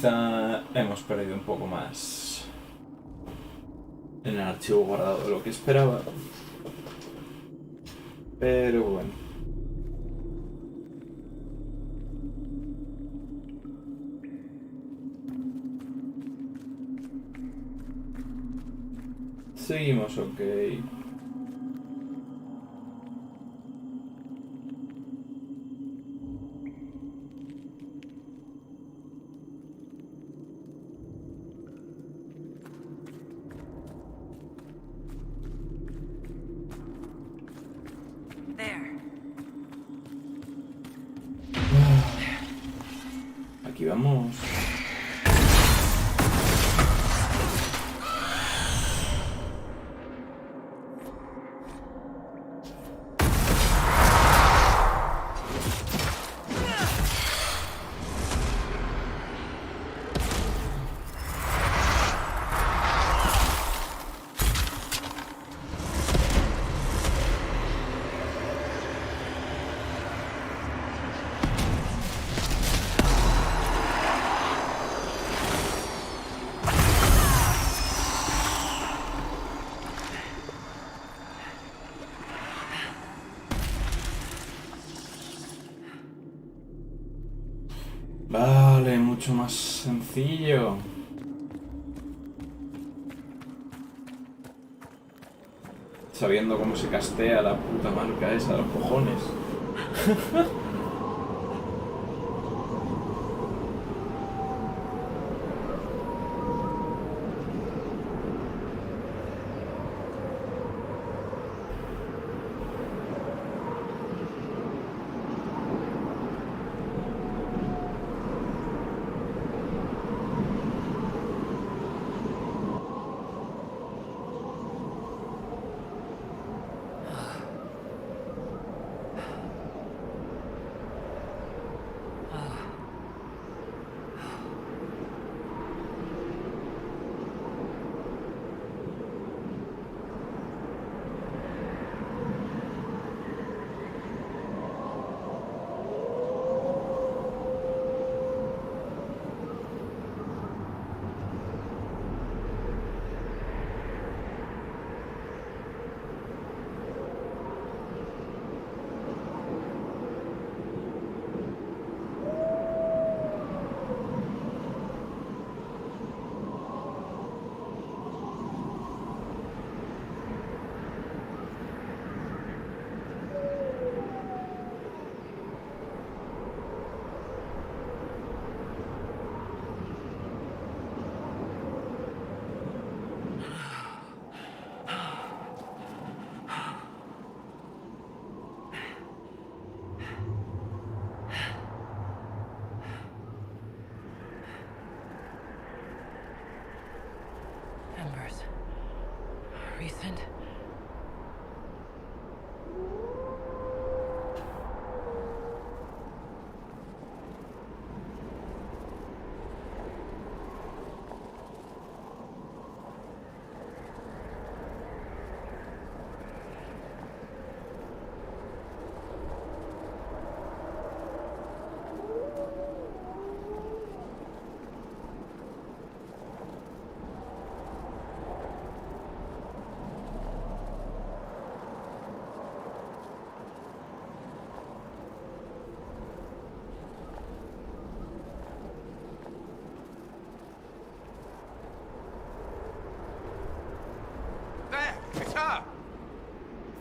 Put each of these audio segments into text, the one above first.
quizá hemos perdido un poco más en el archivo guardado de lo que esperaba. Pero bueno. Seguimos, ok. Aquí vamos. Vale, mucho más sencillo. Sabiendo cómo se castea la puta marca esa de los cojones. Recent.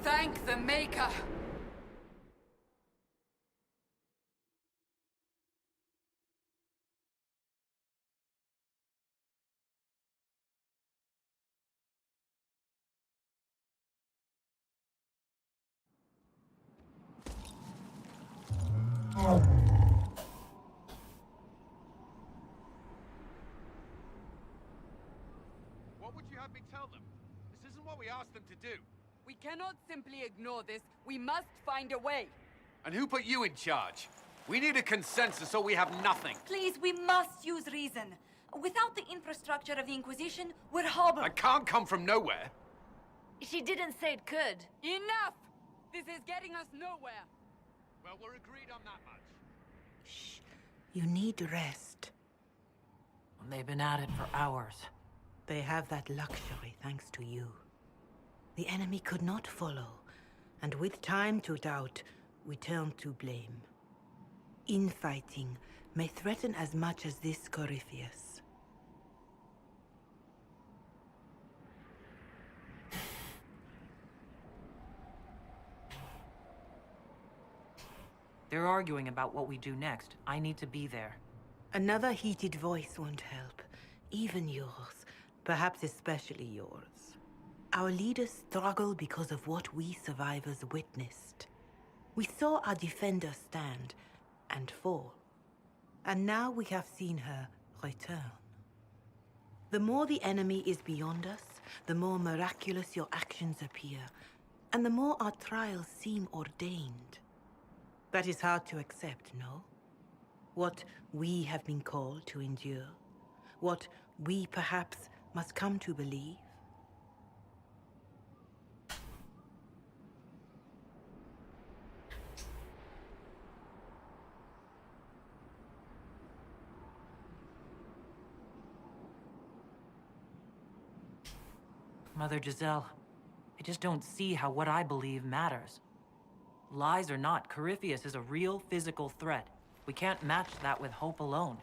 Thank the Maker! What would you have me tell them? This isn't what we asked them to do. We cannot simply ignore this. We must find a way. And who put you in charge? We need a consensus or we have nothing. Please, we must use reason. Without the infrastructure of the Inquisition, we're hobbled. I can't come from nowhere. She didn't say it could. Enough! This is getting us nowhere. Well, we're agreed on that much. Shh. You need rest. They've been at it for hours. They have that luxury thanks to you. The enemy could not follow, and with time to doubt, we turn to blame. Infighting may threaten as much as this Corypheus. They're arguing about what we do next. I need to be there. Another heated voice won't help. Even yours. Perhaps especially yours. Our leaders struggle because of what we survivors witnessed. We saw our defender stand and fall. And now we have seen her return. The more the enemy is beyond us, the more miraculous your actions appear, and the more our trials seem ordained. That is hard to accept, no? What we have been called to endure, what we perhaps must come to believe. Mother Giselle, I just don't see how what I believe matters. Lies or not, Corypheus is a real physical threat. We can't match that with hope alone.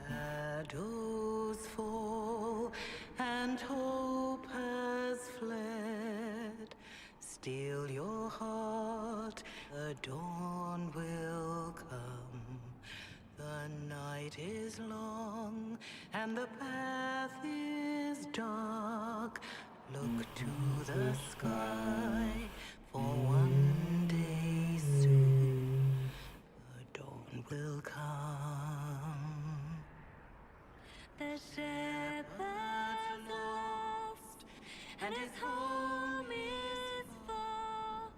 Shadows fall and hope has fled. Still your heart, the dawn will come. The night is long and the path is dark. Look to the sky, for one day soon the dawn will come. The shepherd's lost, and his home is far.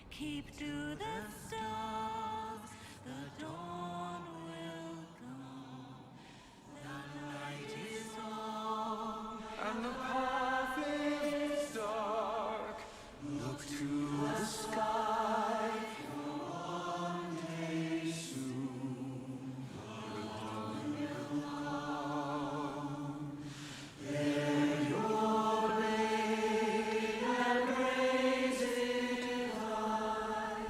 Keep to the stars, the dawn will come. The night is long, and the path is dark. Look to the sky, for one day soon the dawn will come. Bear your blade and raise it high.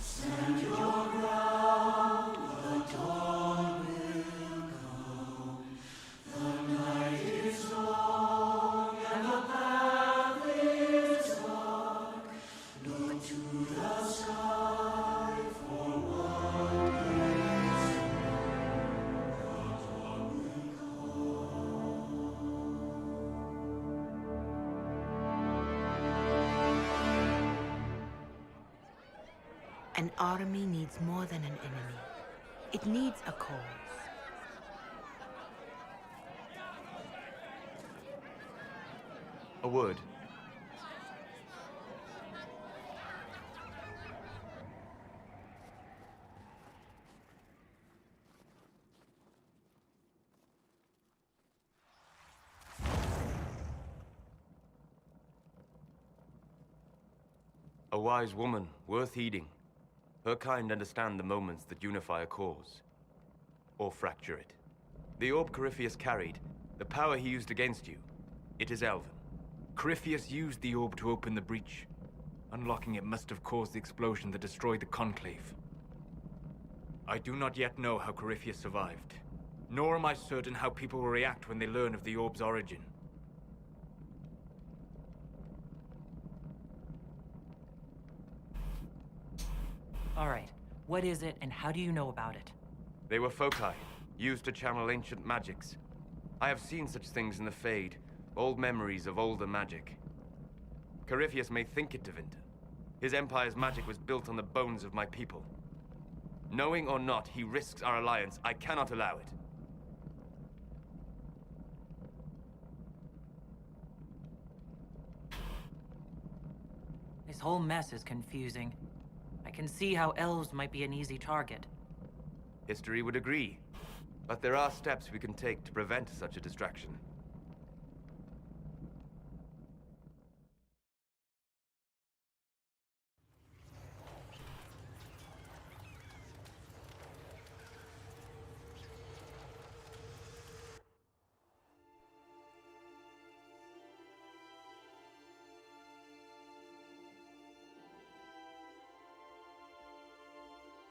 Stand your ground, the dawn will come. The night is long and the path is dark. Look to the sky, for one day soon the dawn will come. An army needs more than an enemy. It needs a cause. A word. A wise woman, worth heeding. Her kind understand the moments that unify a cause. Or fracture it. The orb Corypheus carried, the power he used against you, it is Elven. Corypheus used the orb to open the breach. Unlocking it must have caused the explosion that destroyed the Conclave. I do not yet know how Corypheus survived, nor am I certain how people will react when they learn of the orb's origin. All right, what is it and how do you know about it? They were foci, used to channel ancient magics. I have seen such things in the Fade, old memories of older magic. Corypheus may think it Tevinter. His empire's magic was built on the bones of my people. Knowing or not, he risks our alliance. I cannot allow it. This whole mess is confusing. I can see how elves might be an easy target. History would agree. But there are steps we can take to prevent such a distraction.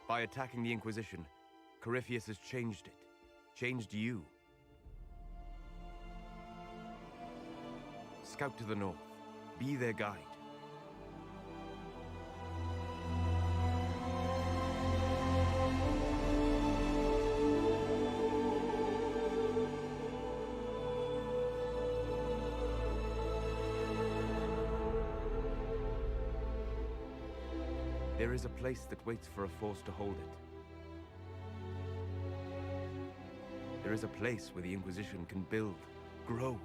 By attacking the Inquisition, Corypheus has changed it. Changed you. Scout to the north. Be their guide. There is a place that waits for a force to hold it. There is a place where the Inquisition can build, grow.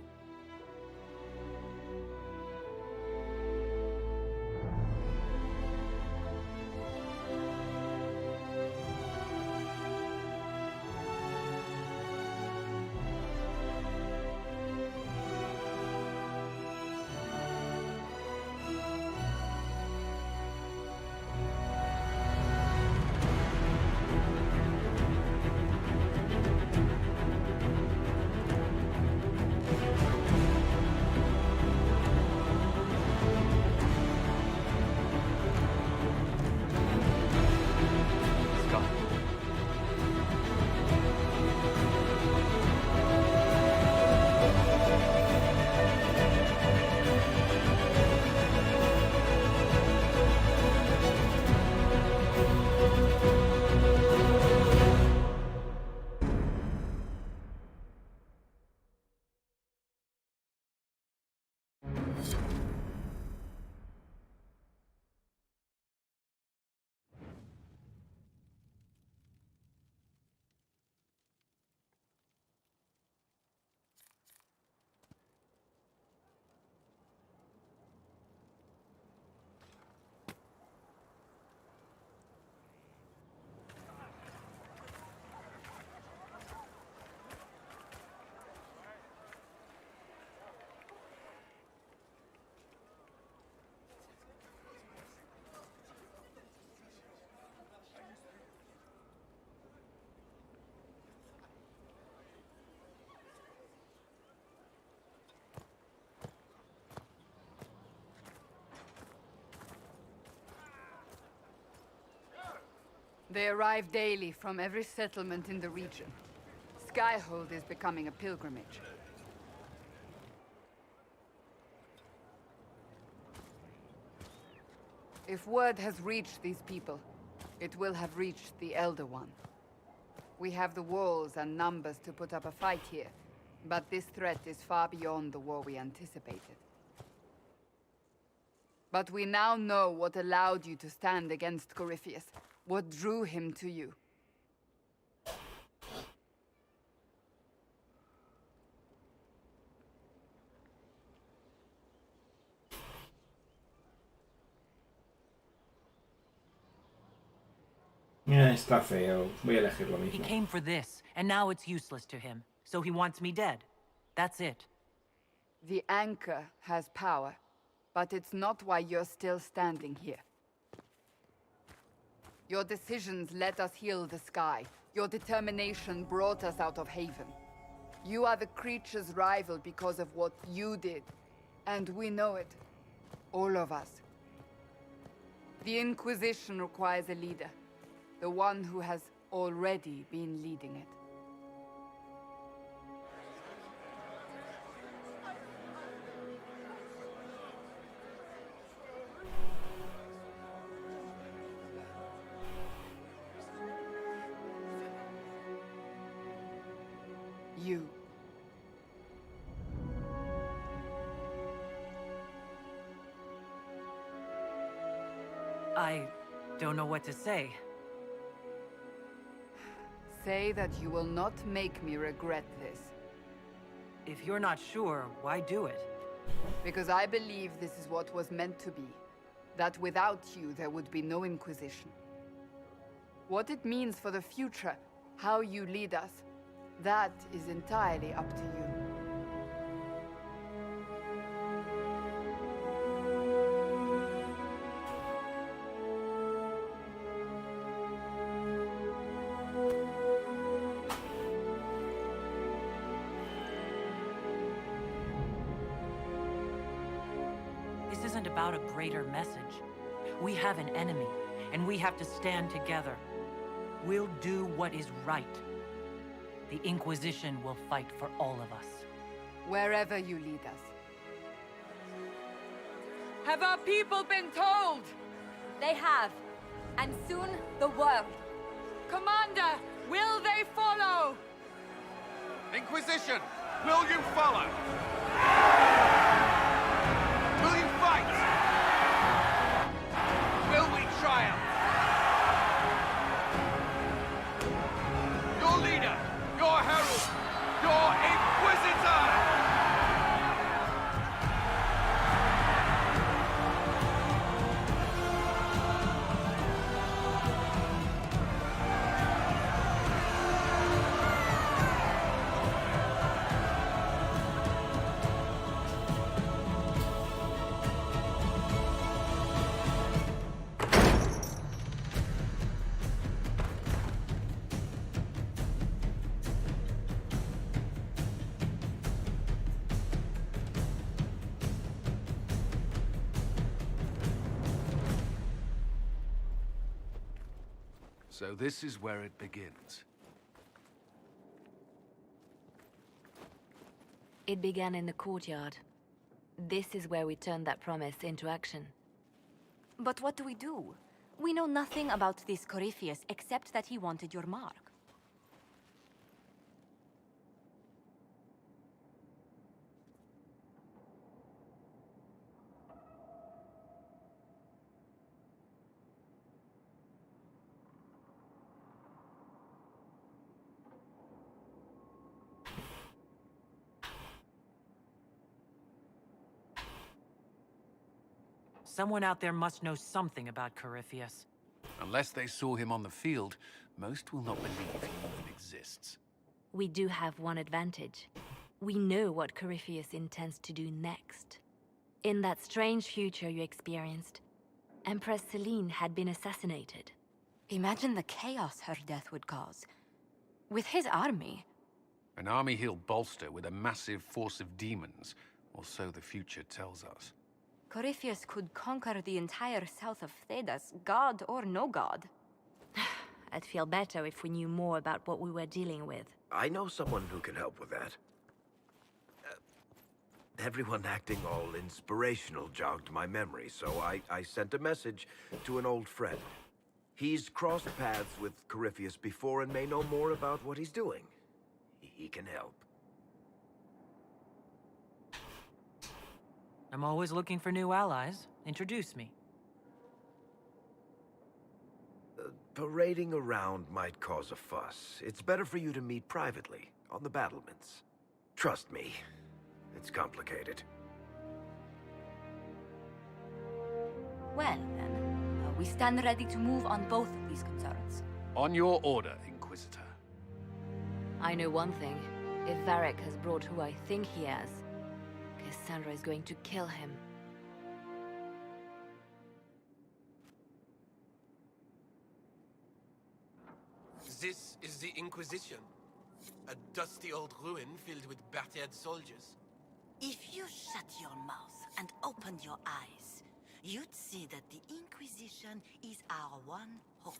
They arrive daily from every settlement in the region. Skyhold is becoming a pilgrimage. If word has reached these people, it will have reached the Elder One. We have the walls and numbers to put up a fight here, but this threat is far beyond the war we anticipated. But we now know what allowed you to stand against Corypheus, what drew him to you. Está feo. Voy a elegir lo He mismo. came for this, and now it's useless to him. So he wants me dead. That's it. The anchor has power, but it's not why you're still standing here. Your decisions let us heal the sky. Your determination brought us out of Haven. You are the creature's rival because of what you did. And we know it. All of us. The Inquisition requires a leader. The one who has already been leading it. You. I don't know what to say. Say that you will not make me regret this. If you're not sure, why do it? Because I believe this is what was meant to be. That without you, there would be no Inquisition. What it means for the future, how you lead us, that is entirely up to you. This isn't about a greater message. We have an enemy, and we have to stand together. We'll do what is right. The Inquisition will fight for all of us. Wherever you lead us. Have our people been told? They have. And soon, the world. Commander, will they follow? Inquisition, will you follow? Will you fight? Will we triumph? Your leader, your herald, your Inquisitor! So this is where it begins. It began in the courtyard. This is where we turned that promise into action. But what do? We know nothing about this Corypheus except that he wanted your mark. Someone out there must know something about Corypheus. Unless they saw him on the field, most will not believe he even exists. We do have one advantage. We know what Corypheus intends to do next. In that strange future you experienced, Empress Celine had been assassinated. Imagine the chaos her death would cause. With his army. An army he'll bolster with a massive force of demons, or so the future tells us. Corypheus could conquer the entire south of Thedas, god or no god. I'd feel better if we knew more about what we were dealing with. I know someone who can help with that. Everyone acting all inspirational jogged my memory, so I sent a message to an old friend. He's crossed paths with Corypheus before and may know more about what he's doing. He can help. I'm always looking for new allies. Introduce me. Parading around might cause a fuss. It's better for you to meet privately, on the battlements. Trust me, it's complicated. Well, then, we stand ready to move on both of these concerns. On your order, Inquisitor. I know one thing. If Varric has brought who I think he has, Cassandra is going to kill him. This is the Inquisition. A dusty old ruin filled with battered soldiers. If you shut your mouth and opened your eyes, you'd see that the Inquisition is our one hope.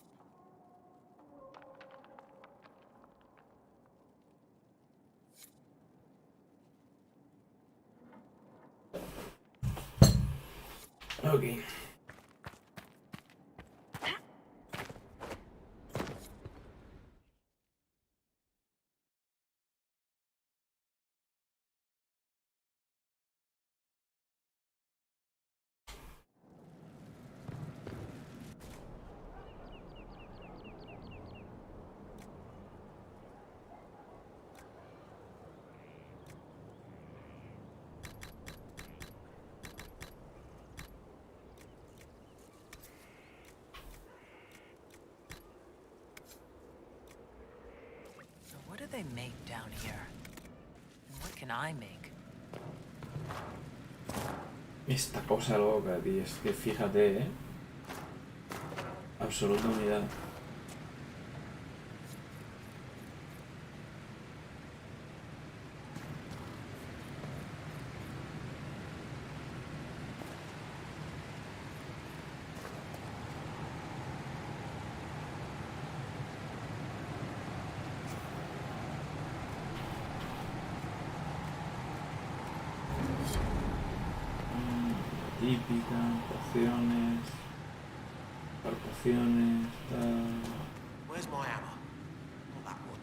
Okay. they make down here? And what can I make? Esta cosa loca, tío, es que fíjate, absoluta unidad. Típica, pociones, pociones, tal. Where's my hammer? Not that one.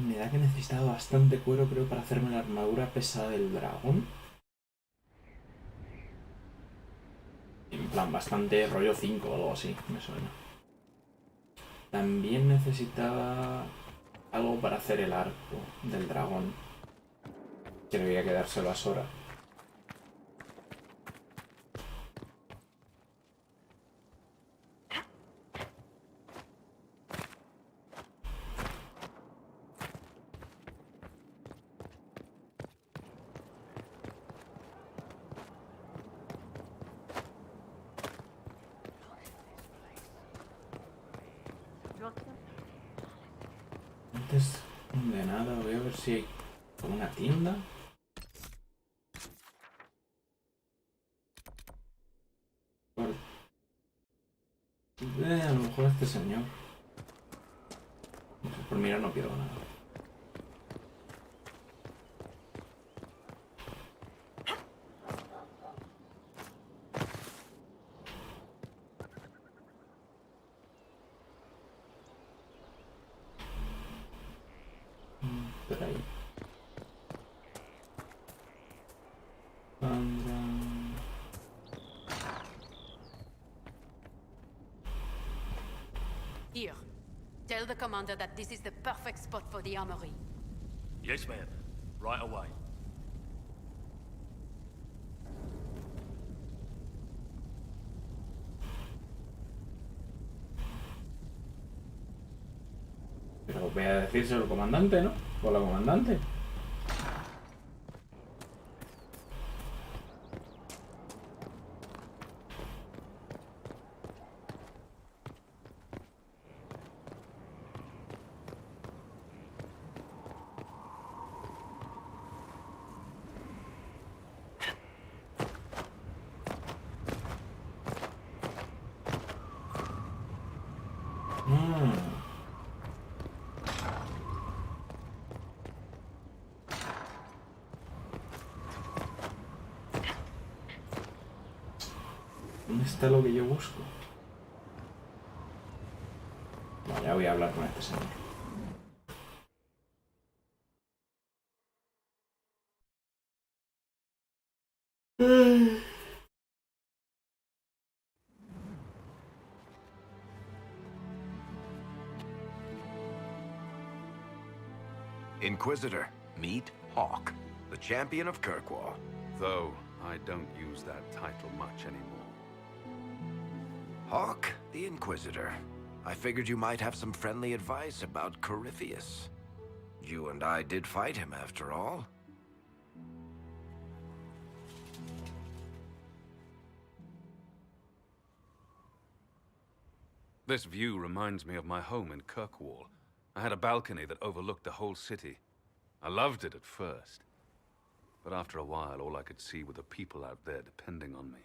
Me da que necesitaba bastante cuero, creo, para hacerme la armadura pesada del dragón. En plan, bastante rollo 5 o algo así, me suena. También necesitaba algo para hacer el arco del dragón. Que debía quedárselo a Sora. Antes de nada voy a ver si hay como una tienda. A lo mejor este señor. Por mirar no quiero nada. Por ahí. Here. Tell the commander that this is the perfect spot for the armory. Yes, ma'am. Right away. Pero voy a decírselo al comandante, ¿no? O la comandante. ¿Dónde está lo que yo busco? Bueno, ya voy a hablar con este señor. Inquisitor, meet Hawke, the champion of Kirkwall. Though I don't use that title much anymore. Hawke, the Inquisitor. I figured you might have some friendly advice about Corypheus. You and I did fight him, after all. This view reminds me of my home in Kirkwall. I had a balcony that overlooked the whole city. I loved it at first. But after a while, all I could see were the people out there depending on me.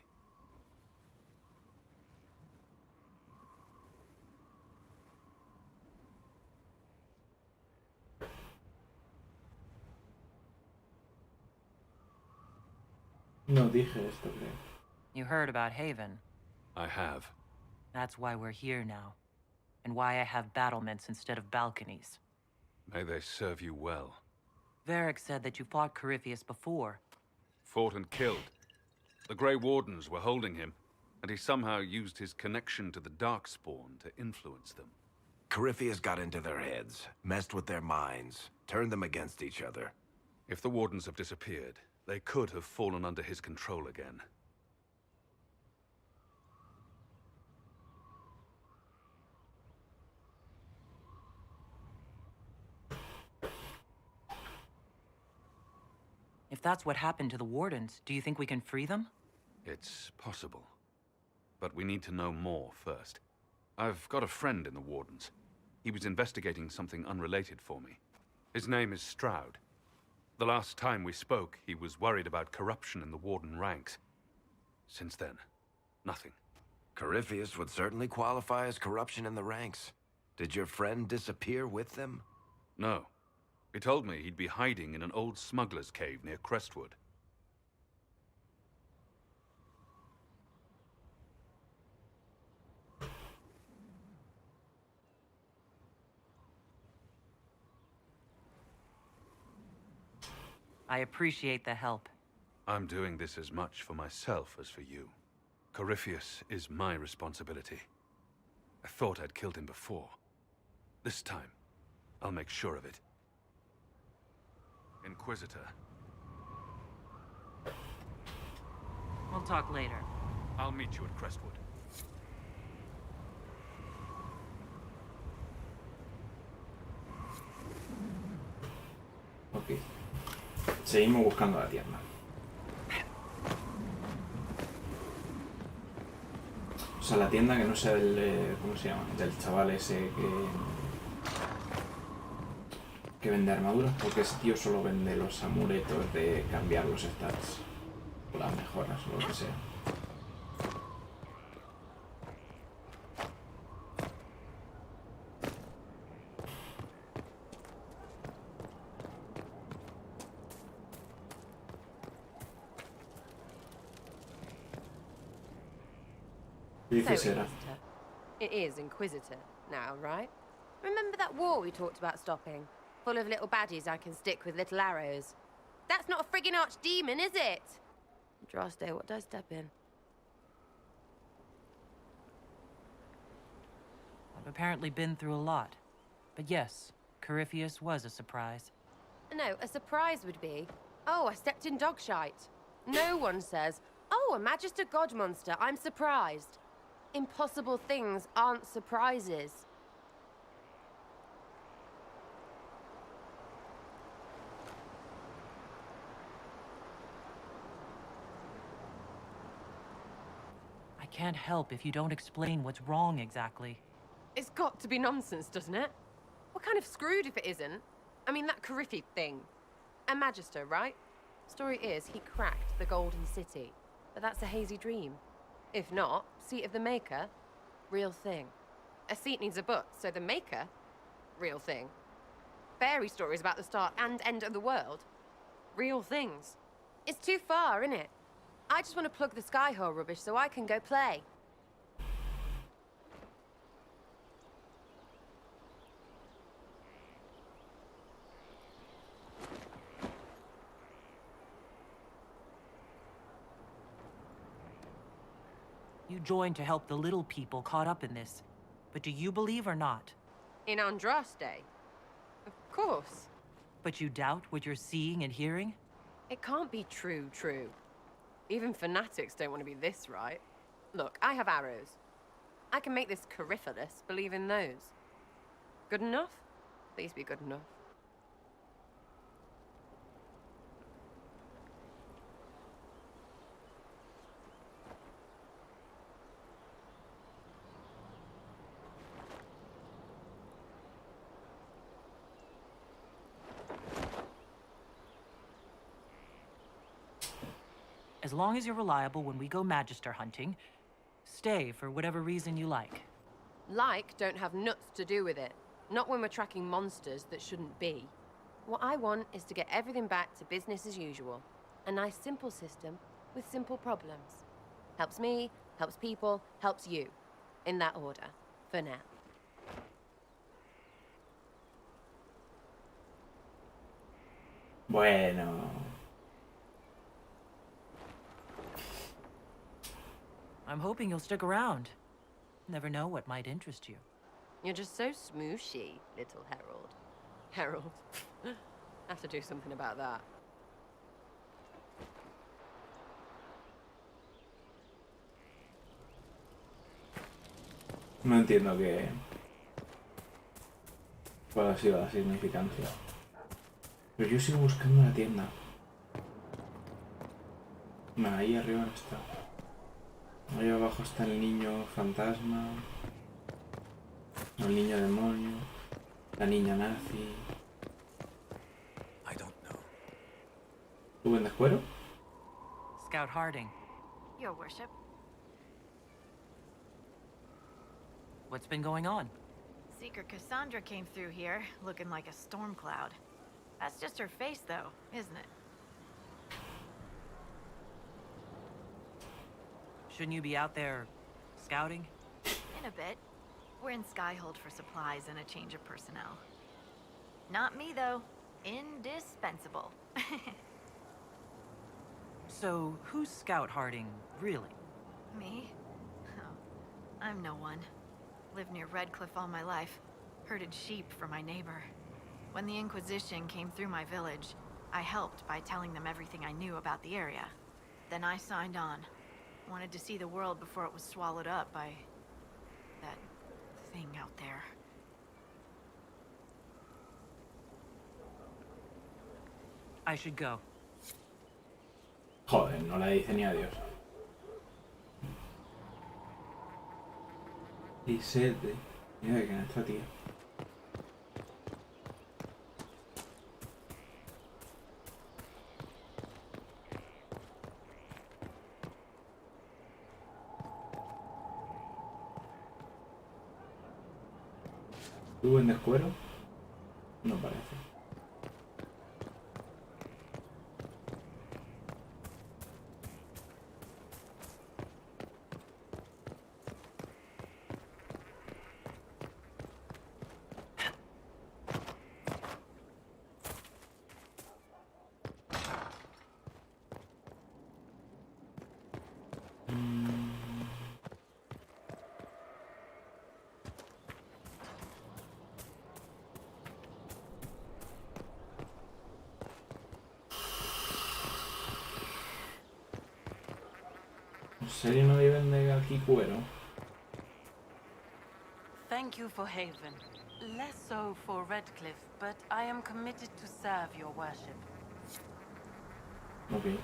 No dije esto, creo. You heard about Haven. I have. That's why we're here now. And why I have battlements instead of balconies. May they serve you well. Varric said that you fought Corypheus before. Fought and killed. The Grey Wardens were holding him, and he somehow used his connection to the Darkspawn to influence them. Corypheus got into their heads, messed with their minds, turned them against each other. If the Wardens have disappeared, they could have fallen under his control again. If that's what happened to the Wardens, do you think we can free them? It's possible. But we need to know more first. I've got a friend in the Wardens. He was investigating something unrelated for me. His name is Stroud. The last time we spoke, he was worried about corruption in the Warden ranks. Since then, nothing. Corypheus would certainly qualify as corruption in the ranks. Did your friend disappear with them? No. He told me he'd be hiding in an old smuggler's cave near Crestwood. I appreciate the help. I'm doing this as much for myself as for you. Corypheus is my responsibility. I thought I'd killed him before. This time, I'll make sure of it. Inquisitor. We'll talk later. I'll meet you at Crestwood. Ok. Seguimos buscando la tienda. O sea, la tienda que no sea del... ¿Cómo se llama? Del chaval ese que vende armaduras, porque ese tío solo vende los amuletos de cambiar los stats o las mejoras o lo que sea. Inquisitor. It is Inquisitor now, right? Remember that war we talked about stopping? Full of little baddies I can stick with little arrows. That's not a friggin' archdemon, is it? Droste, what does step in? I've apparently been through a lot. But yes, Corypheus was a surprise. No, a surprise would be, oh, I stepped in dog shite. No one says, oh, a Magister God monster, I'm surprised. Impossible things aren't surprises. I can't help if you don't explain what's wrong exactly. It's got to be nonsense, doesn't it? We're kind of screwed if it isn't. I mean, that Corypheus thing. A Magister, right? Story is, he cracked the Golden City. But that's a hazy dream. If not, Seat of the Maker, real thing. A seat needs a book, so the Maker, real thing. Fairy stories about the start and end of the world, real things. It's too far, innit? I just want to plug the Skyhole rubbish so I can go play. You joined to help the little people caught up in this. But do you believe or not? In Andraste? Of course. But you doubt what you're seeing and hearing? It can't be true. Even fanatics don't want to be this right. Look, I have arrows. I can make this Corypheus believe in those. Good enough? Please be good enough. As long as you're reliable when we go Magister hunting, stay for whatever reason you like. Like don't have nuts to do with it. Not when we're tracking monsters that shouldn't be. What I want is to get everything back to business as usual. A nice simple system with simple problems. Helps me, helps people, helps you. In that order, for now. Bueno. I'm hoping you'll stick around. Never know what might interest you. You're just so smooshy, little Herald. Herald. I have to do something about that. No entiendo cuál ha sido la significancia. Pero yo sigo buscando la tienda. Ahí arriba no está. Ahí abajo está el niño fantasma. El niño demonio. La niña nazi. ¿Tú vendes cuero? Scout Harding. Your worship. What's been going on? Seeker Cassandra came through here, looking like a storm cloud. That's just her face, though, isn't it? Shouldn't you be out there scouting? In a bit. We're in Skyhold for supplies and a change of personnel. Not me, though. Indispensable. So, who's Scout Harding, really? Me? Oh, I'm no one. Lived near Redcliffe all my life. Herded sheep for my neighbor. When the Inquisition came through my village, I helped by telling them everything I knew about the area. Then I signed on. Wanted to see the world before it was swallowed up by that thing out there. I should go. Joder, no la dice ni adiós. Y sede. Mira que esta tía. ¿Tú vendes cuero? No parece. ¿En serio no vende aquí cuero? Thank you for Haven. Less so for Redcliffe, but I am committed to serve your worship. Ok.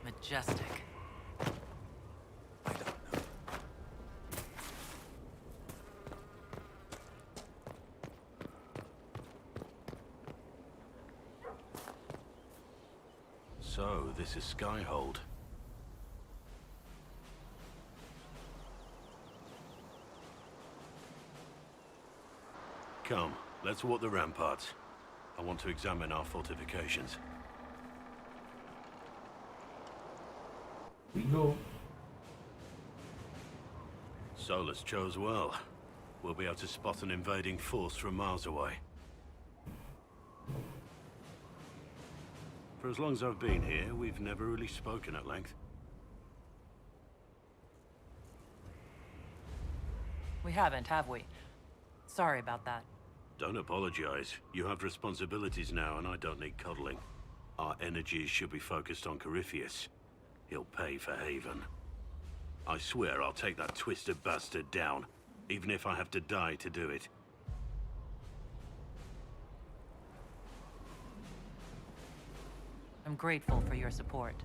Majestic. So, this is Skyhold. Come, let's walk the ramparts. I want to examine our fortifications. We go. Solus chose well. We'll be able to spot an invading force from miles away. For as long as I've been here, we've never really spoken at length. We haven't, have we? Sorry about that. Don't apologize. You have responsibilities now, and I don't need coddling. Our energies should be focused on Corypheus. He'll pay for Haven. I swear I'll take that twisted bastard down, even if I have to die to do it. I'm grateful for your support.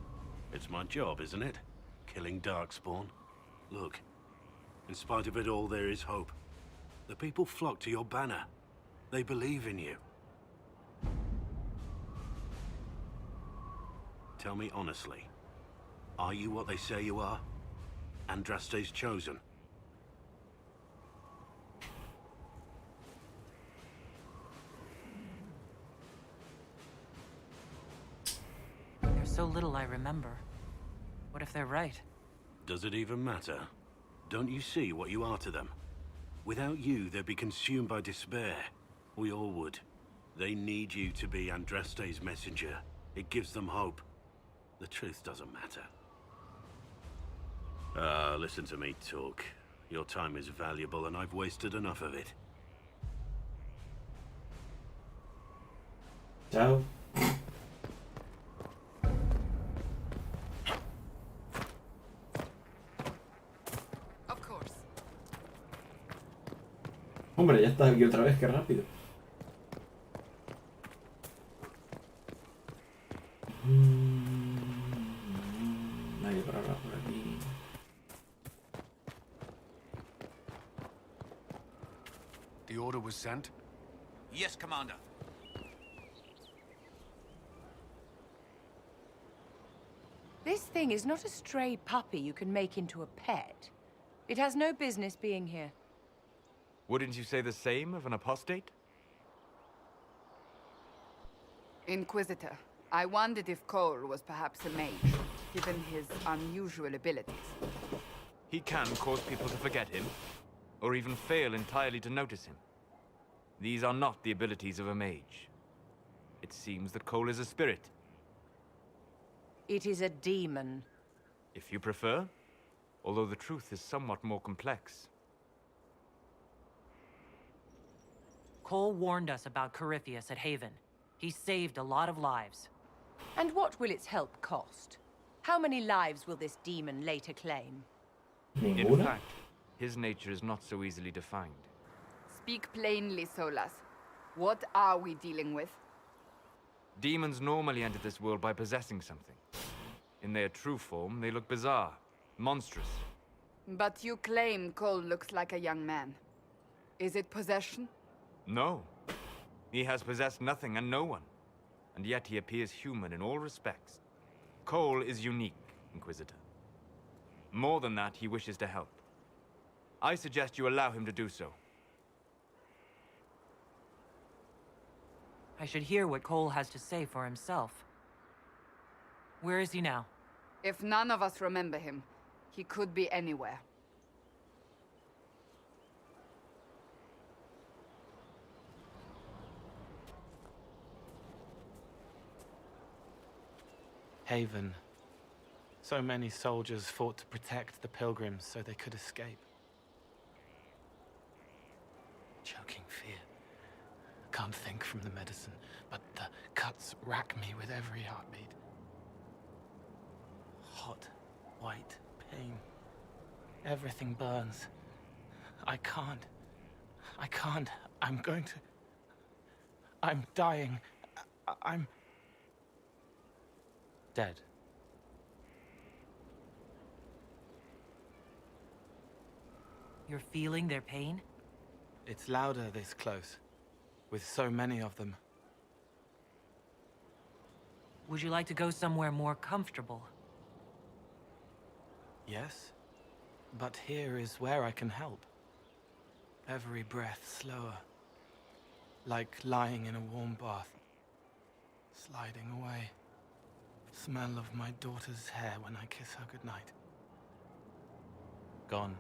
It's my job, isn't it? Killing Darkspawn. Look, in spite of it all, there is hope. The people flock to your banner. They believe in you. Tell me honestly, are you what they say you are? Andraste's chosen? There's so little I remember. What if they're right? Does it even matter? Don't you see what you are to them? Without you, they'd be consumed by despair. We all would. They need you to be Andraste's messenger. It gives them hope. The truth doesn't matter. Listen to me talk. Your time is valuable and I've wasted enough of it. Ciao. Of course. Hombre, ya estás aquí otra vez, qué rápido. Nadie para hablar por aquí. The order was sent? Yes, Commander. This thing is not a stray puppy you can make into a pet. It has no business being here. Wouldn't you say the same of an apostate? Inquisitor, I wondered if Cole was perhaps a mage, given his unusual abilities. He can cause people to forget him, or even fail entirely to notice him. These are not the abilities of a mage. It seems that Cole is a spirit. It is a demon. If you prefer, although the truth is somewhat more complex. Cole warned us about Corypheus at Haven. He saved a lot of lives. And what will its help cost? How many lives will this demon later claim? In fact, his nature is not so easily defined. Speak plainly, Solas. What are we dealing with? Demons normally enter this world by possessing something. In their true form, they look bizarre, monstrous. But you claim Cole looks like a young man. Is it possession? No. He has possessed nothing and no one. And yet he appears human in all respects. Cole is unique, Inquisitor. More than that, he wishes to help. I suggest you allow him to do so. I should hear what Cole has to say for himself. Where is he now? If none of us remember him, he could be anywhere. Haven. So many soldiers fought to protect the pilgrims so they could escape. Choking fear. Can't think from the medicine, but the cuts rack me with every heartbeat. Hot, white pain. Everything burns. I can't. I'm going to... I'm dying. I'm... dead. You're feeling their pain? It's louder this close, with so many of them. Would you like to go somewhere more comfortable? Yes, but here is where I can help. Every breath slower, like lying in a warm bath, sliding away. Smell of my daughter's hair when I kiss her goodnight. Gone.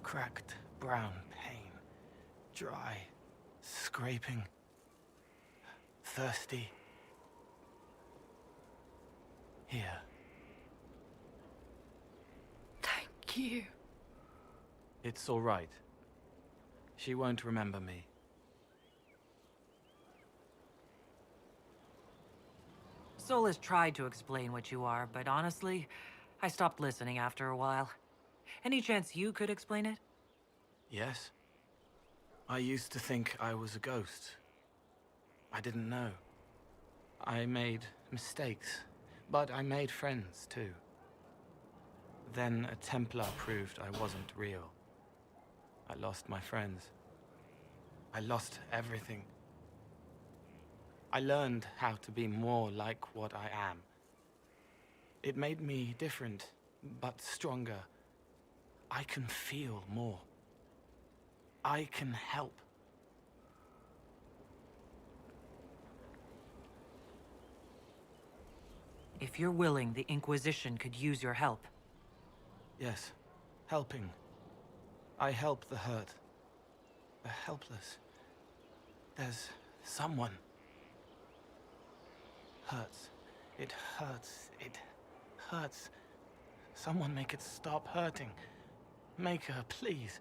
Cracked brown pain, dry, scraping, thirsty. Here. you. It's all right. She won't remember me. Solus tried to explain what you are, but honestly, I stopped listening after a while. Any chance you could explain it? Yes? I used to think I was a ghost. I didn't know. I made mistakes, but I made friends too. Then a Templar proved I wasn't real. I lost my friends. I lost everything. I learned how to be more like what I am. It made me different, but stronger. I can feel more. I can help. If you're willing, the Inquisition could use your help. Yes, helping. I help the hurt, the helpless. There's someone. Hurts. It hurts. It hurts. Someone make it stop hurting. Make her, please.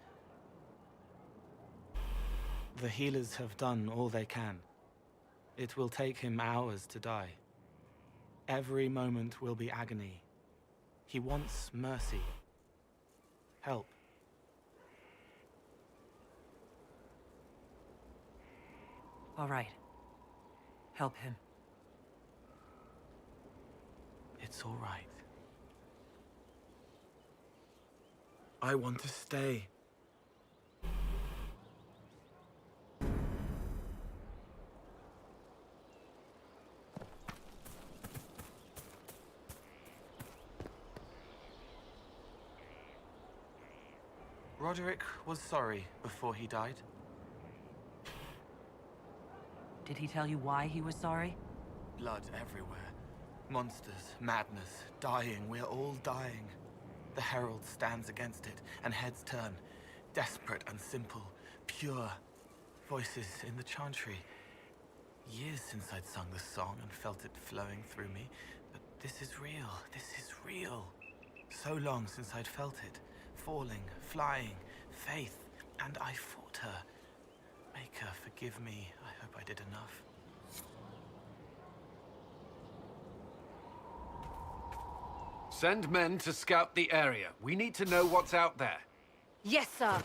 The healers have done all they can. It will take him hours to die. Every moment will be agony. He wants mercy. Help. All right. Help him. It's all right. I want to stay. Roderick was sorry before he died. Did he tell you why he was sorry? Blood everywhere. Monsters, madness, dying. We're all dying. The Herald stands against it, and heads turn. Desperate and simple. Pure. Voices in the chantry. Years since I'd sung the song and felt it flowing through me. But this is real. This is real. So long since I'd felt it. Falling, flying, faith. And I fought her. Make her forgive me. I hope I did enough. Send men to scout the area. We need to know what's out there. Yes, sir.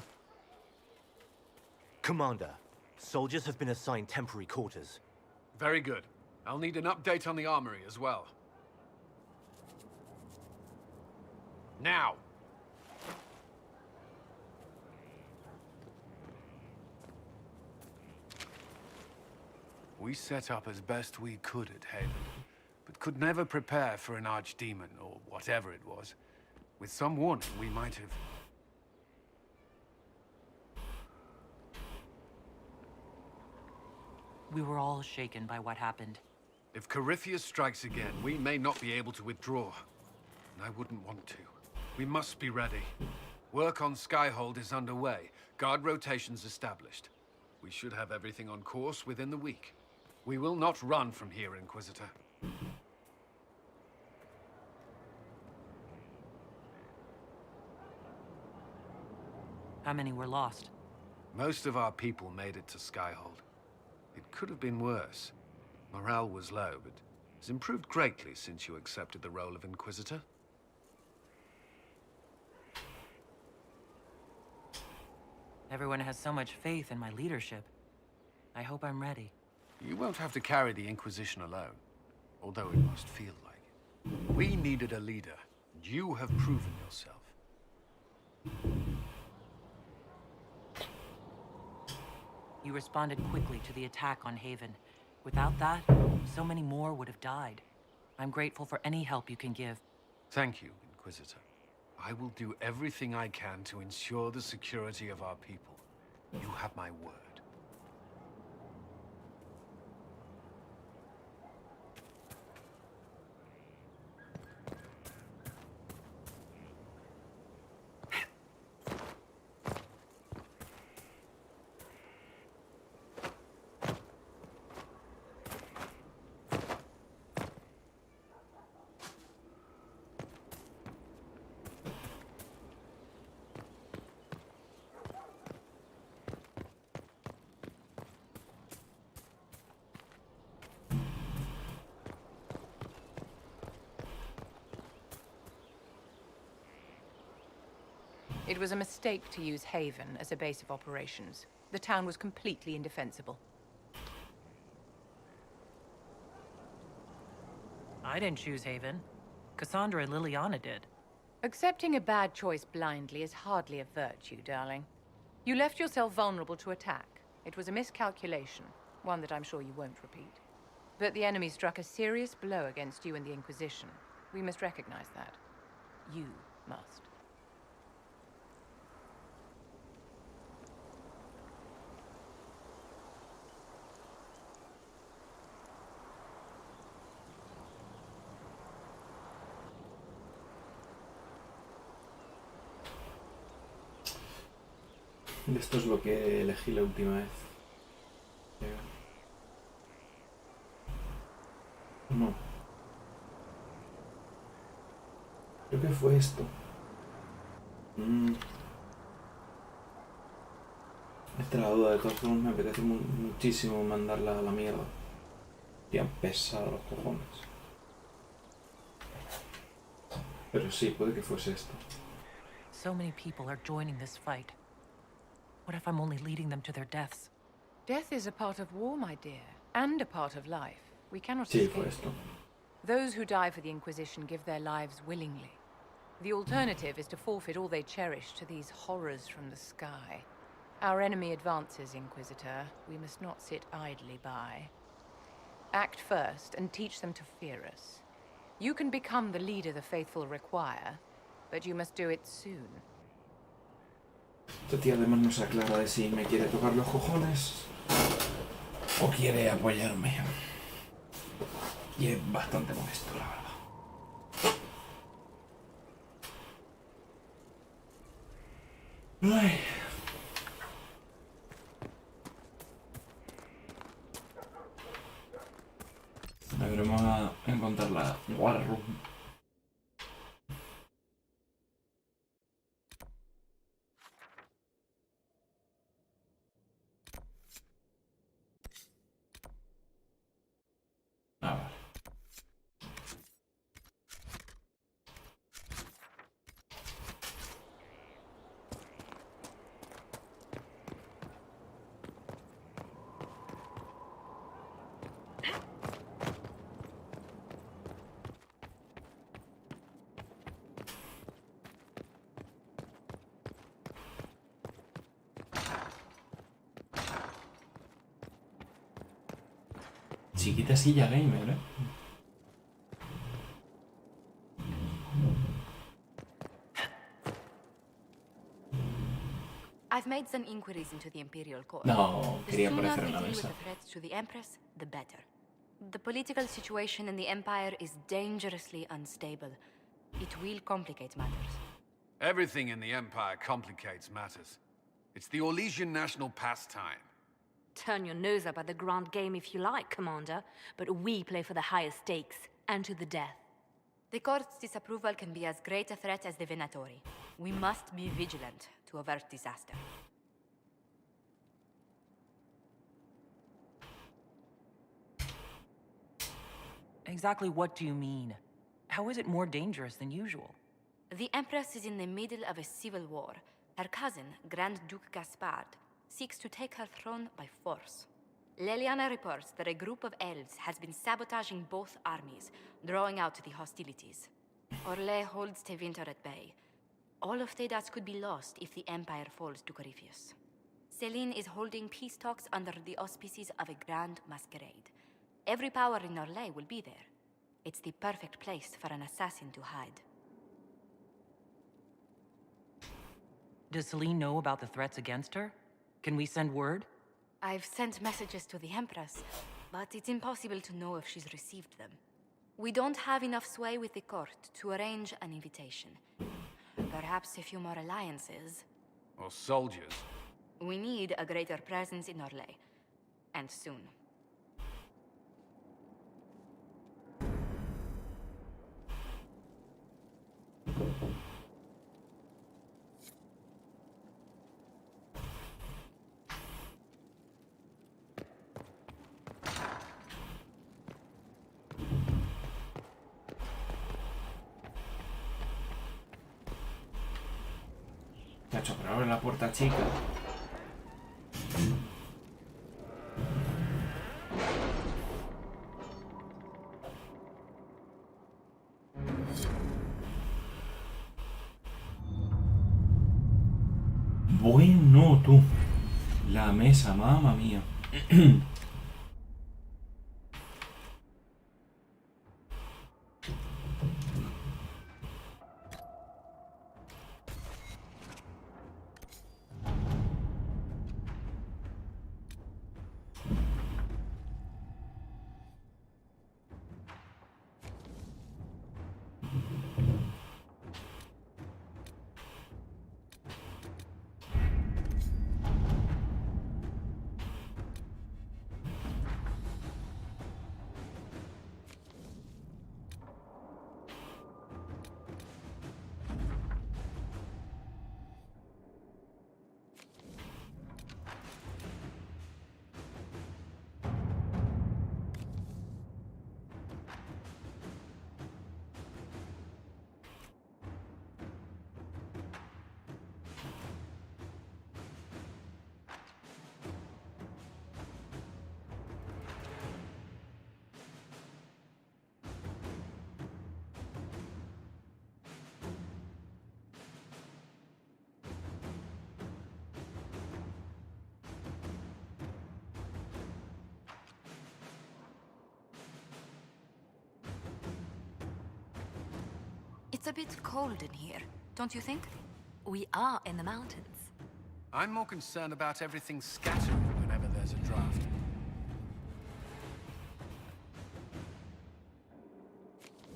Commander, soldiers have been assigned temporary quarters. Very good. I'll need an update on the armory as well. Now! We set up as best we could at Haven, but could never prepare for an archdemon, or whatever it was. With some warning, we might have... We were all shaken by what happened. If Corypheus strikes again, we may not be able to withdraw. And I wouldn't want to. We must be ready. Work on Skyhold is underway. Guard rotations established. We should have everything on course within the week. We will not run from here, Inquisitor. How many were lost? Most of our people made it to Skyhold. It could have been worse. Morale was low, but has improved greatly since you accepted the role of Inquisitor. Everyone has so much faith in my leadership. I hope I'm ready. You won't have to carry the Inquisition alone, although it must feel like it. We needed a leader, and you have proven yourself. You responded quickly to the attack on Haven. Without that, so many more would have died. I'm grateful for any help you can give. Thank you, Inquisitor. I will do everything I can to ensure the security of our people. You have my word. It was a mistake to use Haven as a base of operations. The town was completely indefensible. I didn't choose Haven. Cassandra and Liliana did. Accepting a bad choice blindly is hardly a virtue, darling. You left yourself vulnerable to attack. It was a miscalculation, one that I'm sure you won't repeat. But the enemy struck a serious blow against you and the Inquisition. We must recognize that. You must. Esto es lo que elegí la última vez. No. Creo que fue esto. Esta es la duda, de todas formas me apetece muchísimo mandarla a la mierda. Tía, pesado los cojones. Pero sí, puede que fuese esto. So many people are joining this fight. What if I'm only leading them to their deaths? Death is a part of war, my dear, and a part of life. We cannot Sí, escape. fue esto. Those who die for the Inquisition give their lives willingly. The alternative is to forfeit all they cherish to these horrors from the sky. Our enemy advances, Inquisitor. We must not sit idly by. Act first and teach them to fear us. You can become the leader the faithful require, but you must do it soon. Esta tía además no se aclara de si me quiere tocar los cojones o quiere apoyarme. Y es bastante molesto, la verdad. Ay. A ver, vamos a encontrar la War Room. Ah, vale. Chiquita silla gamer, ¿eh? I've made some inquiries into the Imperial Court. No, quería The sooner aparecer we en la deal with mesa. the threats to the Empress, the better. The political situation in the Empire is dangerously unstable. It will complicate matters. Everything in the Empire complicates matters. It's the Orlesian national pastime. Turn your nose up at the grand game if you like, Commander, but we play for the highest stakes, and to the death. The court's disapproval can be as great a threat as the Venatori. We must be vigilant to avert disaster. Exactly what do you mean? How is it more dangerous than usual? The Empress is in the middle of a civil war. Her cousin, Grand Duke Gaspard, seeks to take her throne by force. Leliana reports that a group of elves has been sabotaging both armies, drawing out the hostilities. Orlais holds Tevinter at bay. All of Thedas could be lost if the Empire falls to Corypheus. Celine is holding peace talks under the auspices of a grand masquerade. Every power in Orlais will be there. It's the perfect place for an assassin to hide. Does Celine know about the threats against her? Can we send word? I've sent messages to the Empress, but it's impossible to know if she's received them. We don't have enough sway with the court to arrange an invitation. Perhaps a few more alliances. Or soldiers. We need a greater presence in Orlais. And soon. Chacho, pero abre la puerta chica. Bueno, tú. La mesa, mamma mía. It's a bit cold in here, don't you think? We are in the mountains. I'm more concerned about everything scattering whenever there's a draft.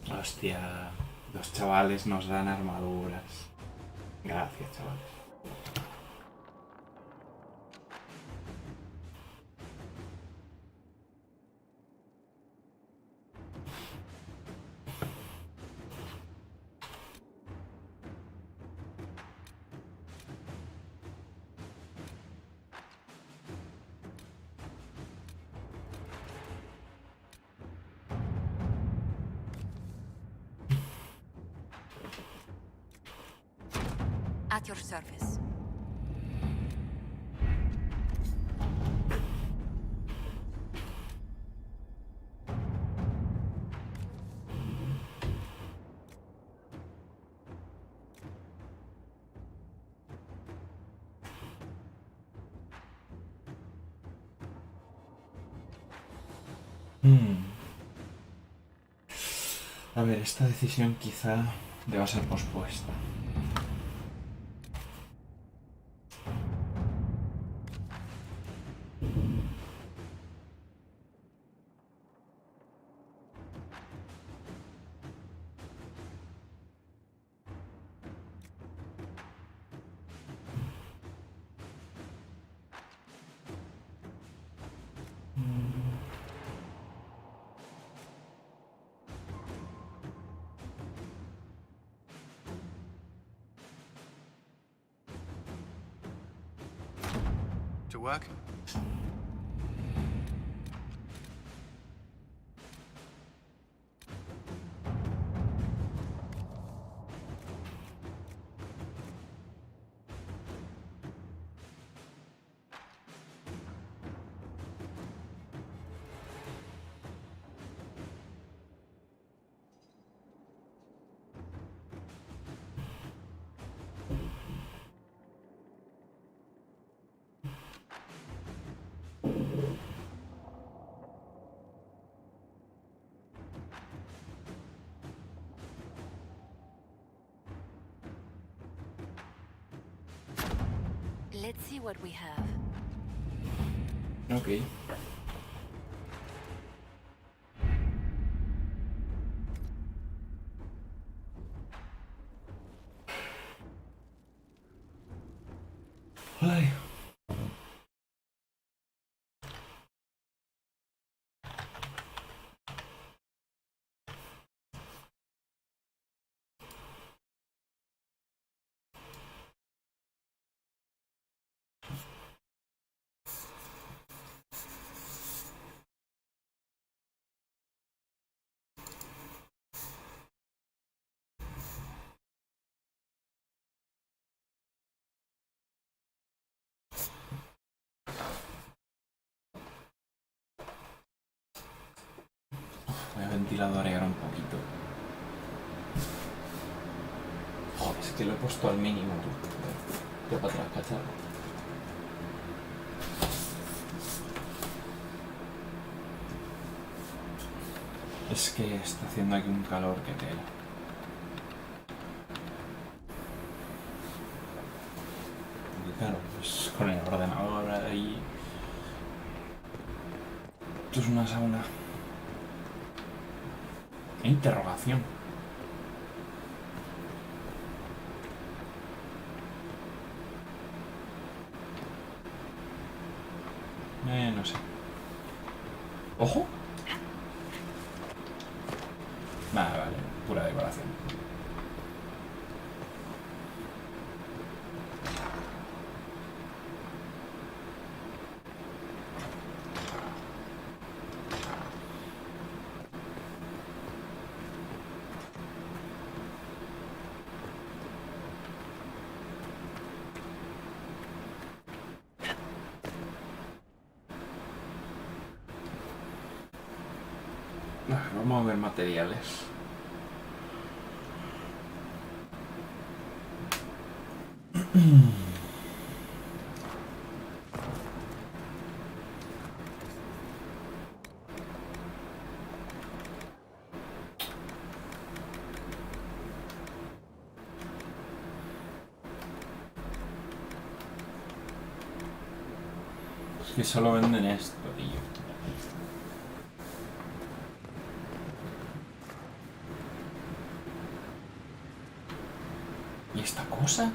Hostia, los chavales nos dan armaduras. Gracias, chavales. At your service. A ver, esta decisión quizá deba ser pospuesta. To work? Let's see what we have. Ok. Ay. ventilador ahora un poquito. Joder, es que lo he puesto al mínimo, tú. Ya para atrás, cacharro. Es que está haciendo aquí un calor que tela. Y claro, pues con el ordenador ahí... Esto es una sauna. Interrogación. No sé. ¡Ojo! Vale, pura decoración. Vamos a ver materiales. Es que solo venden esto, tío. ¿Y esta cosa?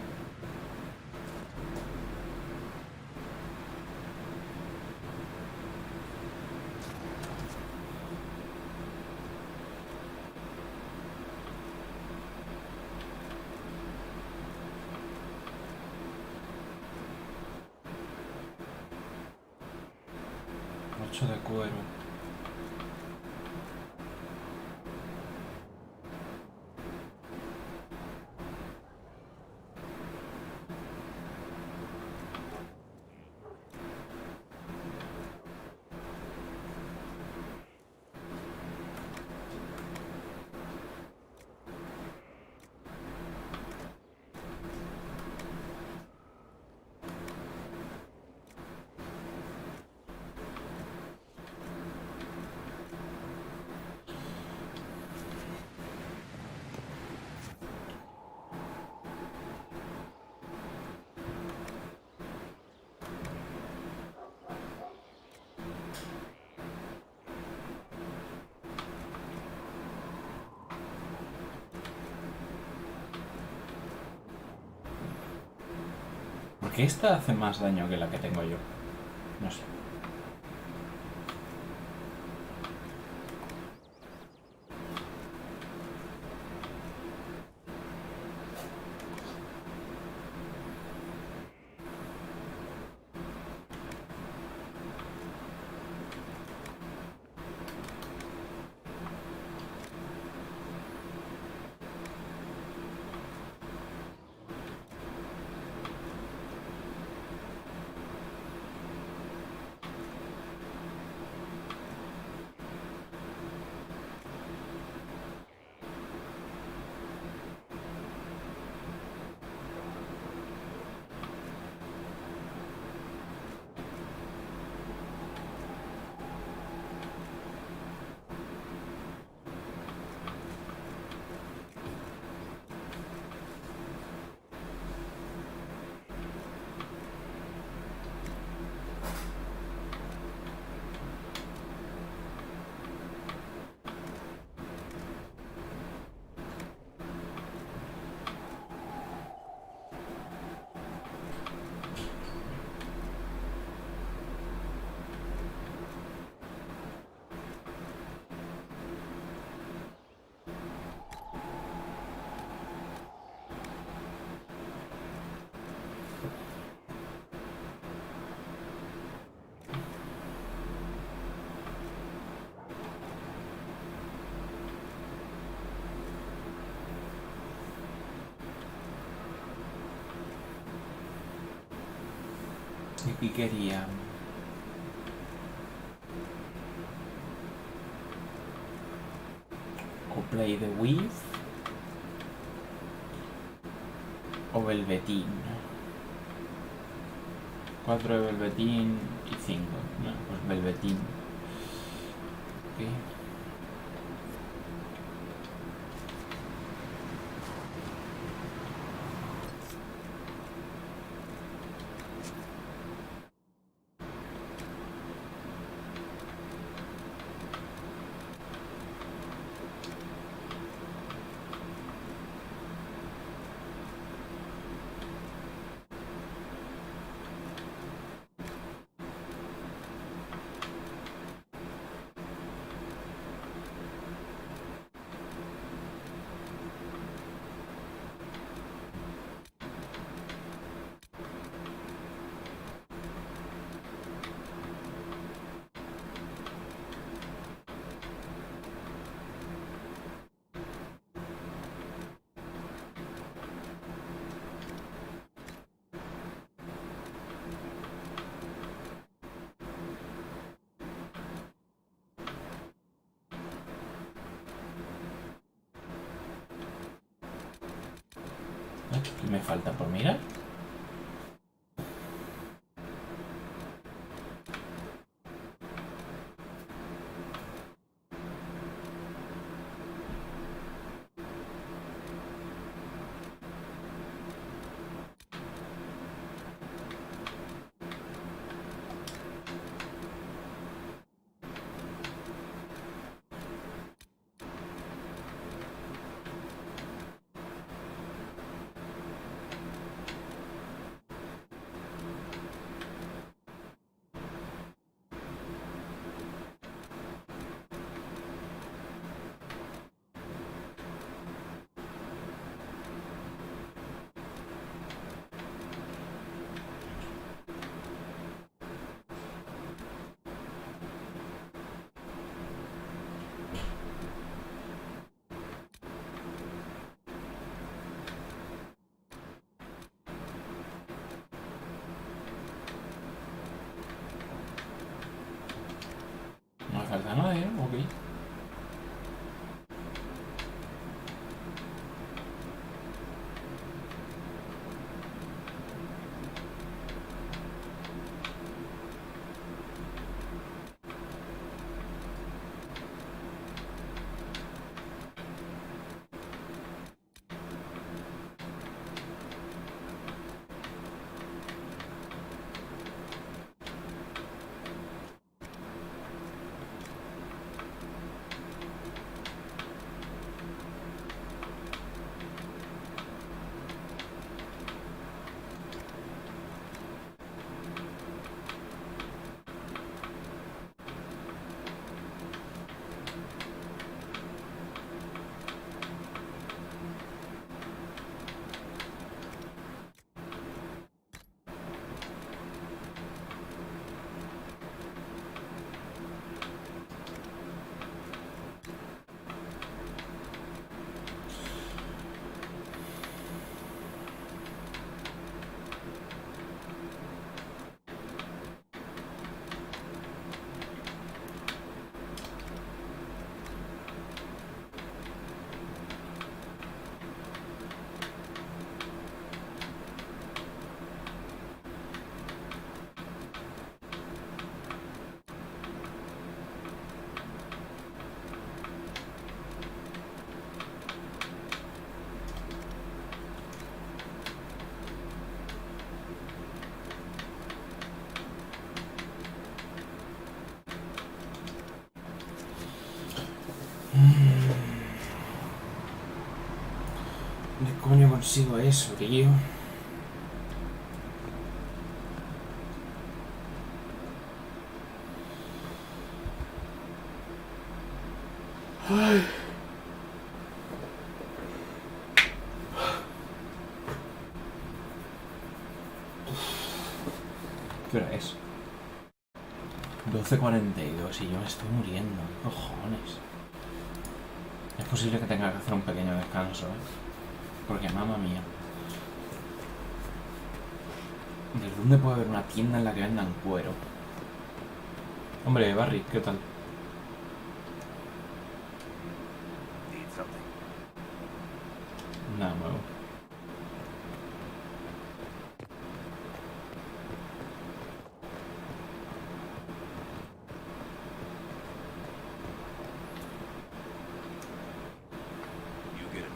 Ocho de cuero. ¿Por qué esta hace más daño que la que tengo yo? No sé. ¿Y quería? O Play the With. O Velvetín. 4 de Velvetín y 5. Bueno, pues Velvetín. Ok. ¿Qué me falta por mirar? No me falta nadie, ¿no? Ok. ¿Dónde coño consigo eso, tío? Ay. ¿Qué hora es? 12:42 y yo me estoy muriendo. ¿Qué cojones? Es posible que tenga que hacer un pequeño descanso, ¿eh? Porque, mamma mía. ¿Desde dónde puede haber una tienda en la que vendan cuero? Hombre, Barry, ¿qué tal?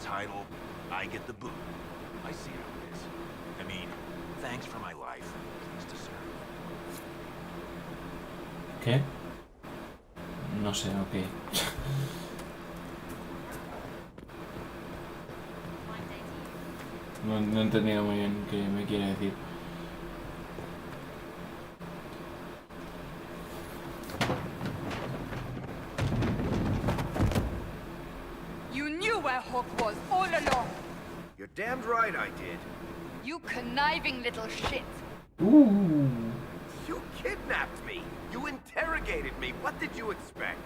title, I get the boot. I see how it is. I mean, thanks for my life. Pleased to serve. ¿Qué? No sé, ok. No he entendido muy bien qué me quiere decir. You knew where Hawk was all along. You're damned right I did. You conniving little shit. Ooh. You kidnapped me. You interrogated me. What did you expect?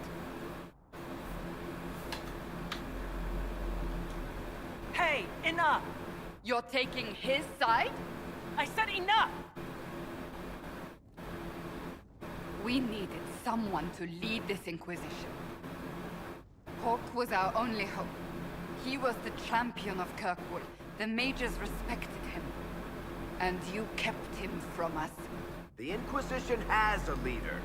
Hey, enough! You're taking his side? I said enough! We needed someone to lead this Inquisition. Hawk was our only hope. He was the champion of Kirkwood. The mages respected him. And you kept him from us. The Inquisition has a leader.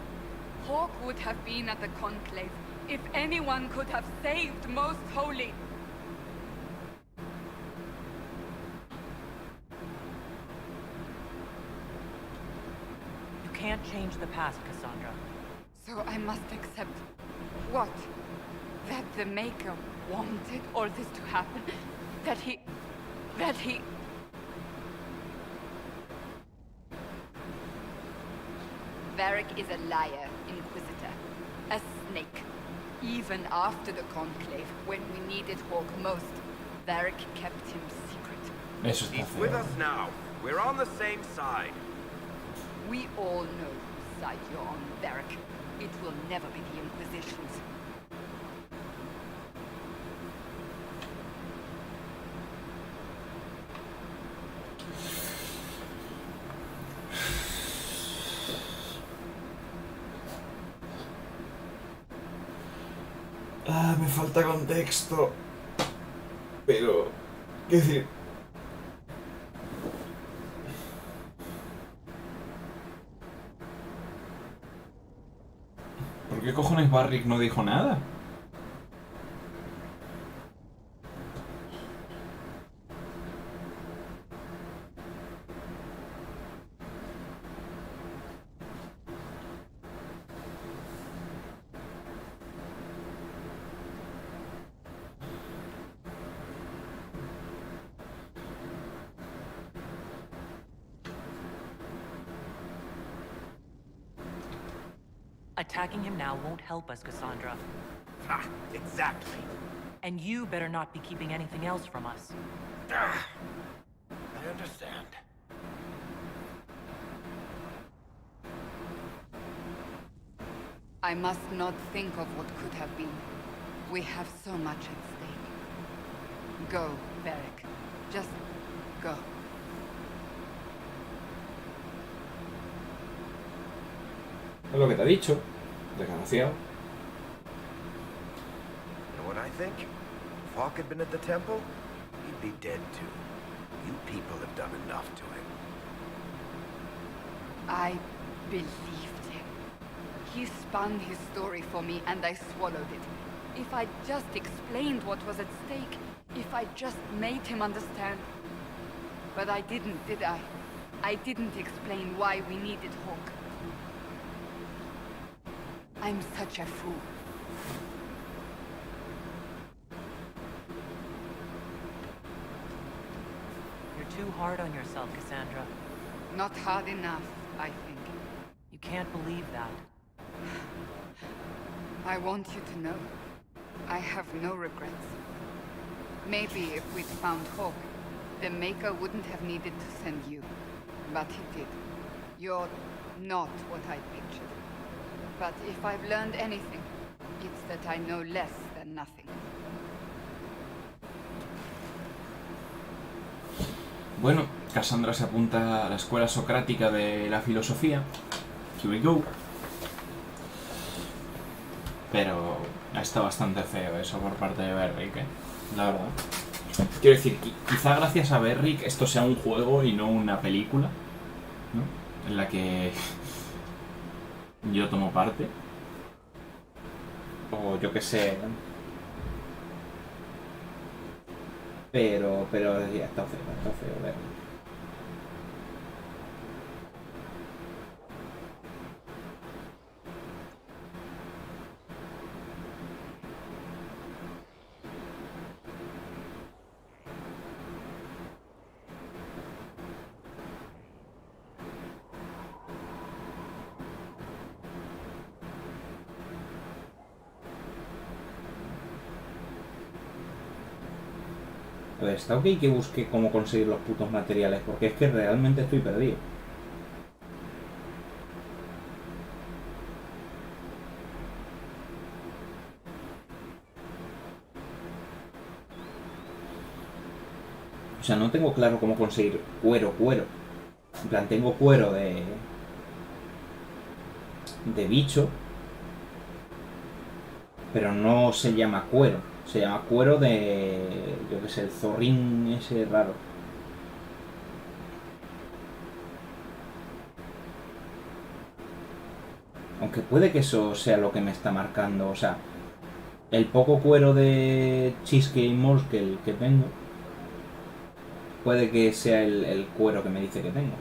Hawk would have been at the Conclave if anyone could have saved Most Holy. You can't change the past, Cassandra. So I must accept what? That the Maker wanted all this to happen? That he... Varric is a liar, Inquisitor. A snake. Even after the Conclave, when we needed Hawk most, Varric kept him secret. He's with us now. We're on the same side. We all know whose side you're on, Varric. It will never be the Inquisition's. Ah, me falta contexto. Pero, ¿qué decir? ¿Por qué cojones Varric no dijo nada? Attacking him now won't help us, Cassandra. Ah, exactly. And you better not be keeping anything else from us. I understand. I must not think of what could have been. We have so much at stake. Go, Varric. Just go. Es lo que te ha dicho, desgraciado. You know what I think? If Hawk had been at the temple, he'd be dead too. You people have done enough to him. I believed him. He spun his story for me and I swallowed it. If I just explained what was at stake, if I just made him understand. But I didn't, did I? I didn't explain why we needed Hawk. I'm such a fool. You're too hard on yourself, Cassandra. Not hard enough, I think. You can't believe that. I want you to know, I have no regrets. Maybe if we'd found Hawk, the Maker wouldn't have needed to send you. But he did. You're not what I pictured. But if I've learned anything, it's that I know less than nothing. Bueno, Cassandra se apunta a la escuela socrática de la filosofía. Here we go. Pero está bastante feo eso por parte de Varric, la verdad. Quiero decir, quizá gracias a Varric esto sea un juego y no una película, ¿no? En la que yo tomo parte. O yo qué sé. Pero ya está feo verlo. Pues está ok que busque cómo conseguir los putos materiales, porque es que realmente estoy perdido. O sea, no tengo claro cómo conseguir cuero. En plan, tengo cuero de bicho, pero no se llama cuero. Se llama cuero de, yo qué sé, el zorrín ese raro. Aunque puede que eso sea lo que me está marcando. O sea, el poco cuero de chisque y moskel que tengo, puede que sea el cuero que me dice que tengo.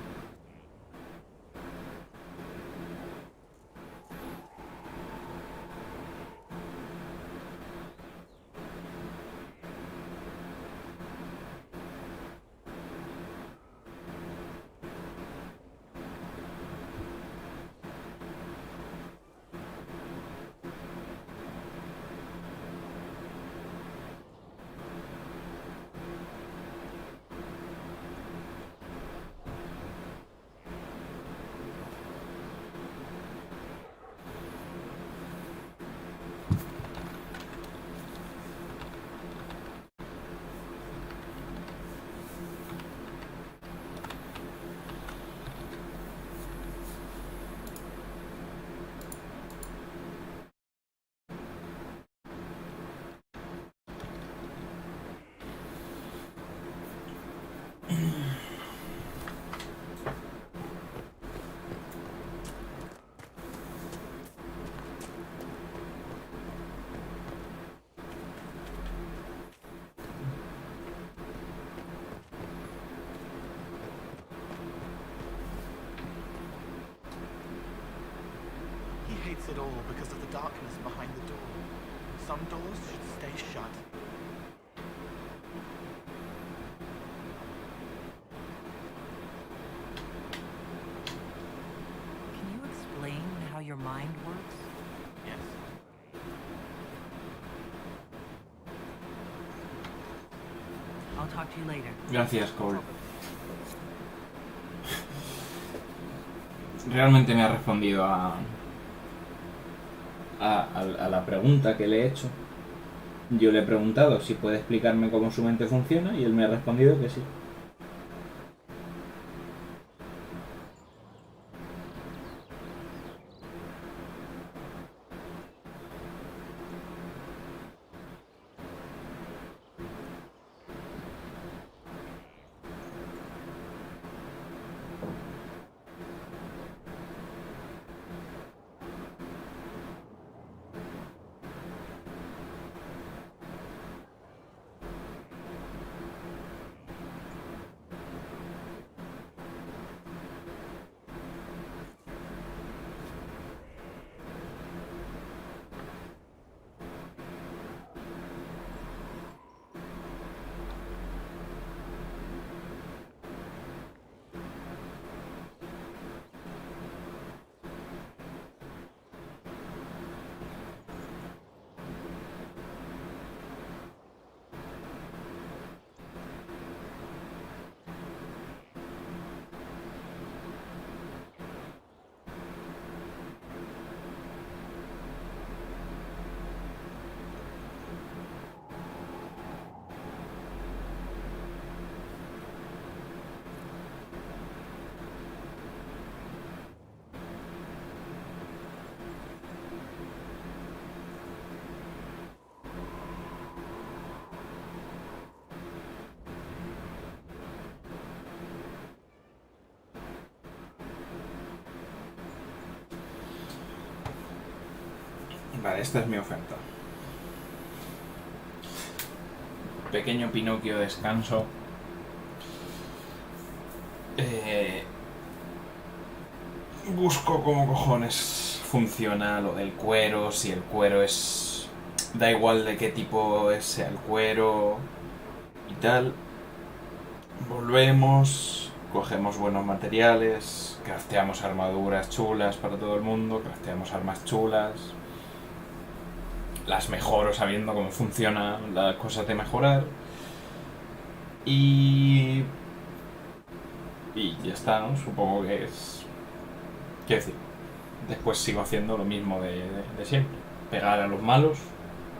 He hates it all because of the darkness behind the door. Some doors should stay shut. Can you explain how your mind works? Yes. I'll talk to you later. Gracias, Cole. Realmente me ha respondido a la pregunta que le he hecho. Yo le he preguntado si puede explicarme cómo su mente funciona y él me ha respondido que sí. Vale, esta es mi oferta. pequeño Pinocchio descanso. Busco cómo cojones funciona lo del cuero, si el cuero es... Da igual de qué tipo sea el cuero y tal. Volvemos, cogemos buenos materiales, crafteamos armaduras chulas para todo el mundo, crafteamos armas chulas. Las mejoro sabiendo cómo funcionan las cosas de mejorar. Y ya está, ¿no? Supongo que es... Quiero decir, después sigo haciendo lo mismo de siempre. Pegar a los malos,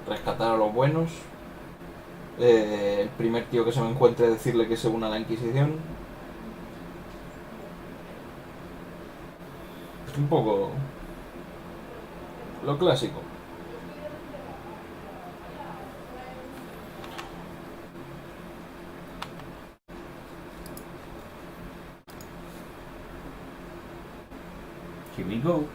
rescatar a los buenos. El primer tío que se me encuentre decirle que se una a la Inquisición. Es un poco... lo clásico. Here we go.